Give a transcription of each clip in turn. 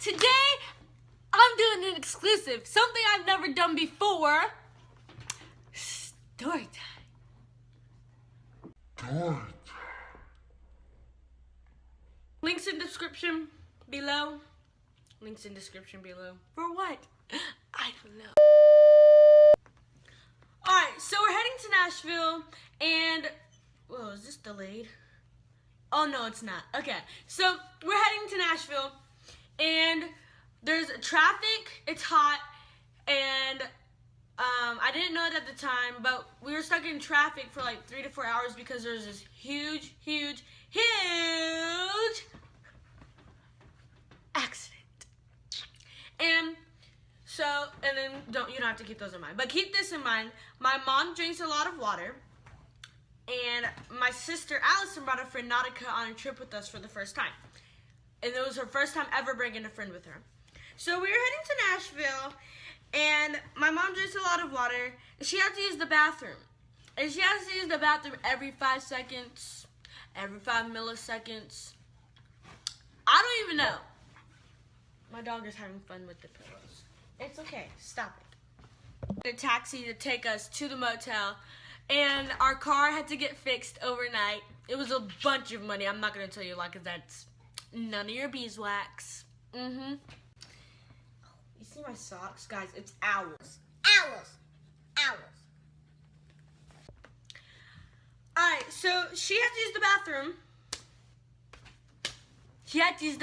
today I'm doing an exclusive, something I've never done before. Story time. Links in description below. Links in description below. For what? I don't know. Alright, so we're heading to Nashville and... Whoa, is this delayed? Oh, no, it's not. Okay, so we're heading to Nashville and there's traffic, it's hot, and I didn't know it at the time, but we were stuck in traffic for like 3 to 4 hours because there's this huge accident. And then you don't have to keep those in mind, but keep this in mind. My mom drinks a lot of water, and my sister Allison brought a friend Nautica on a trip with us for the first time, and it was her first time ever bringing a friend with her. So we were heading to Nashville, and my mom drinks a lot of water, and she has to use the bathroom. And she has to use the bathroom every 5 seconds, every 5 milliseconds. I don't even know. My dog is having fun with the pillows. It's okay, stop it. A taxi to take us to the motel, and our car had to get fixed overnight. It was a bunch of money. I'm not gonna tell you like, cause that's none of your beeswax. You see my socks? Guys, it's owls. Alright, so she had to use the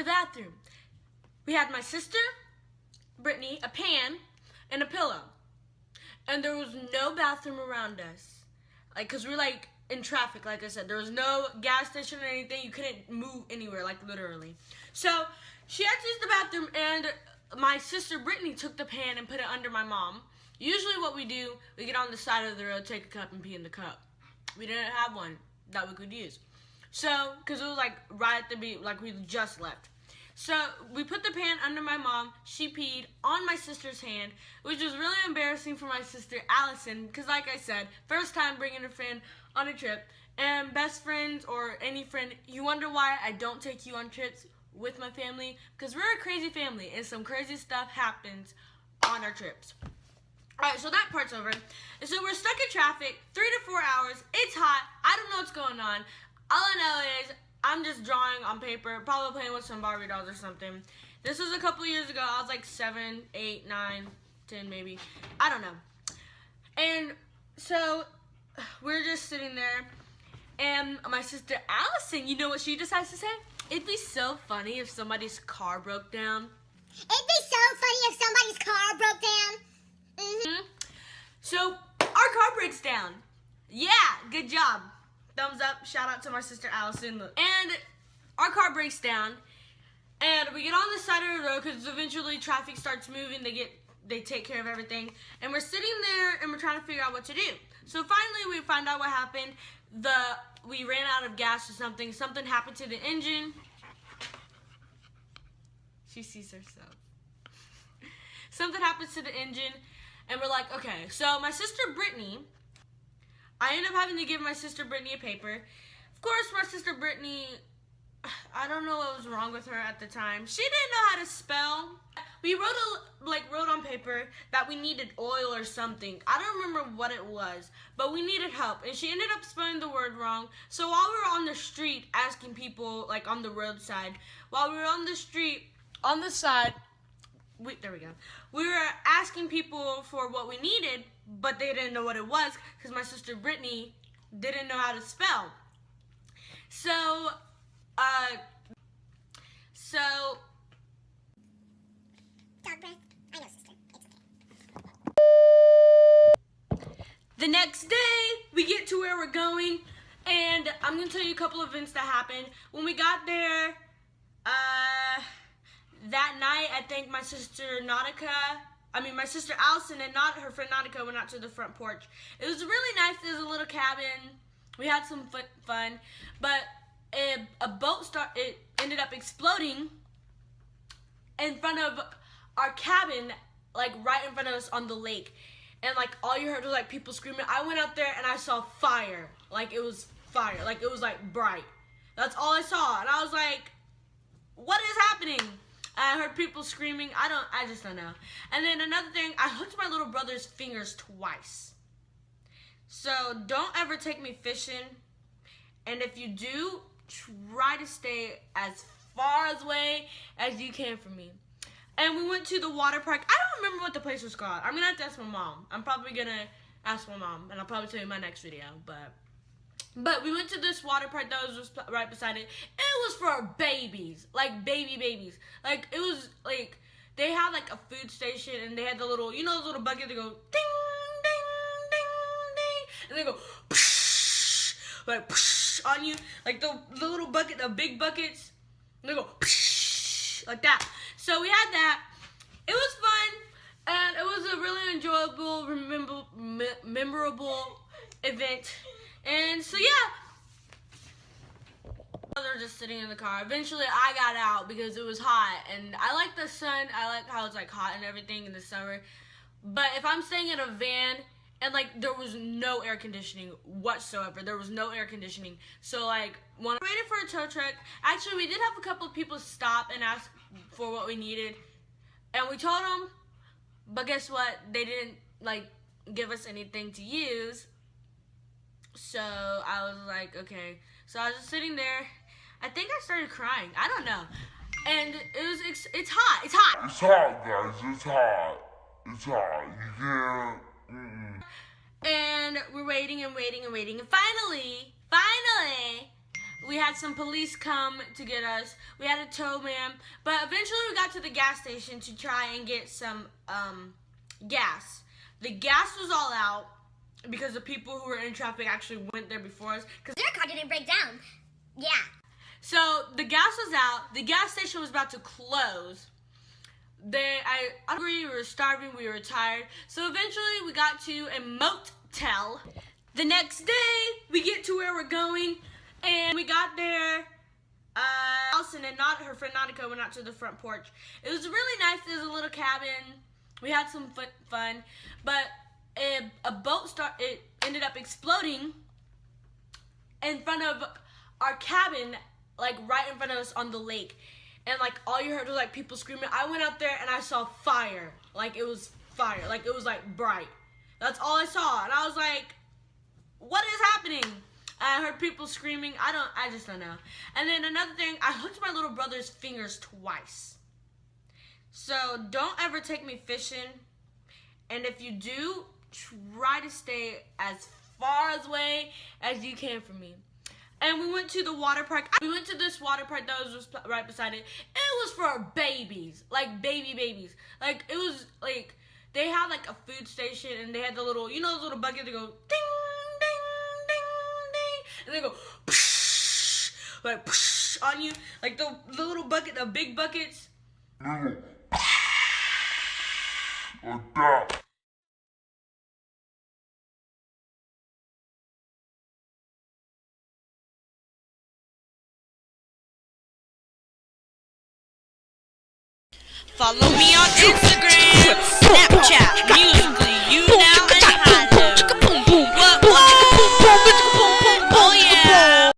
bathroom. We had my sister, Brittany, a pan, and a pillow. And there was no bathroom around us. Like, cause we're like in traffic, like I said. There was no gas station or anything. You couldn't move anywhere, like literally. So she had to use the bathroom, and my sister Brittany took the pan and put it under my mom. Usually what we do, we get on the side of the road, take a cup, and pee in the cup. We didn't have one that we could use. So, because it was like right at the beat, like we just left. So we put the pan under my mom. She peed on my sister's hand, which was really embarrassing for my sister Allison, because like I said, first time bringing a friend on a trip. And best friends or any friend, you wonder why I don't take you on trips with my family, because we're a crazy family and some crazy stuff happens on our trips. Alright, so that part's over. And so we're stuck in traffic, 3 to 4 hours. It's hot. I don't know what's going on. All I know is I'm just drawing on paper, probably playing with some Barbie dolls or something. This was a couple years ago. I was like 7, 8, 9, 10 maybe. I don't know. And so we're just sitting there, and my sister Allison, you know what she decides to say? It'd be so funny if somebody's car broke down. It'd be so funny if somebody's car broke down. So our car breaks down. Yeah, good job. Thumbs up, shout out to my sister Allison. And our car breaks down, and we get on the side of the road because eventually traffic starts moving. They take care of everything, and we're sitting there and we're trying to figure out what to do. So finally we find out what happened. We ran out of gas or something. Something happened to the engine. She sees herself. Something happens to the engine, and we're like, okay. So my sister Brittany, I end up having to give my sister Brittany a paper. Of course, my sister Brittany, I don't know what was wrong with her at the time. She didn't know how to spell. We wrote on paper that we needed oil or something. I don't remember what it was, but we needed help. And she ended up spelling the word wrong. So while we were on the street asking people, like on the roadside, while we were on the street, on the side, there we go. We were asking people for what we needed, but they didn't know what it was because my sister Brittany didn't know how to spell. So, Dog breath. I know, sister. It's okay. The next day, we get to where we're going, and I'm going to tell you a couple of events that happened. When we got there, that night, I think my sister Allison and her friend Nautica went out to the front porch. It was really nice. There was a little cabin. We had some fun, but a boat ended up exploding in front of our cabin, like right in front of us on the lake. And like all you heard was like people screaming. I went out there and I saw fire. Like it was fire. Like it was like bright. That's all I saw. And I was like, what is happening? I heard people screaming. I just don't know. And then another thing, I hooked my little brother's fingers twice. So don't ever take me fishing. And if you do, try to stay as far away as you can from me. And we went to the water park. I don't remember what the place was called. I'm going to have to ask my mom. I'm probably going to ask my mom. And I'll probably tell you in my next video. But we went to this water park that was just right beside it. It was for babies. Like baby babies. Like it was like they had like a food station and they had the little, you know, those little buckets that go ding, ding, ding, ding. And they go psh, like psh, on you. Like the little bucket, the big buckets. And they go psh, like that. So we had that. It was fun. And it was a really enjoyable, memorable event. And so yeah, they're just sitting in the car. Eventually I got out because it was hot and I like the sun. I like how it's like hot and everything in the summer. But if I'm staying in a van and like there was no air conditioning whatsoever, there was no air conditioning. So like when I waited for a tow truck, actually we did have a couple of people stop and ask for what we needed. And we told them, but guess what? They didn't like give us anything to use. So I was like, okay. So I was just sitting there. I think I started crying. I don't know. And it's hot. It's hot. It's hot, guys. It's hot. It's hot. You can't. And we're waiting and waiting and waiting. And finally, we had some police come to get us. We had a tow man. But eventually we got to the gas station to try and get some gas. The gas was all out. Because the people who were in traffic actually went there before us. Because Their car didn't break down. Yeah. So the gas was out. The gas station was about to close. I hungry, we were starving, we were tired. So eventually we got to a motel. The next day we get to where we're going. And we got there. Allison and not her friend Nautica went out to the front porch. It was really nice. There was a little cabin. We had some fun. But a boat it ended up exploding in front of our cabin, like right in front of us on the lake. And like all you heard was like people screaming. I went out there and I saw fire. Like it was fire. Like it was like bright. That's all I saw. And I was like, what is happening? I heard people screaming. I just don't know. And then another thing, I hooked my little brother's fingers twice. So don't ever take me fishing. And if you do, try to stay as far away as you can from me. And we went to the water park. We went to this water park that was just right beside it. It was for babies. Like baby babies. Like it was like they had like a food station and they had the little, you know, those little buckets that go ding, ding, ding, ding. And they go psh, like psh, on you. Like the little bucket, the big buckets. Like that. Follow me on Instagram, Snapchat, Musical.ly,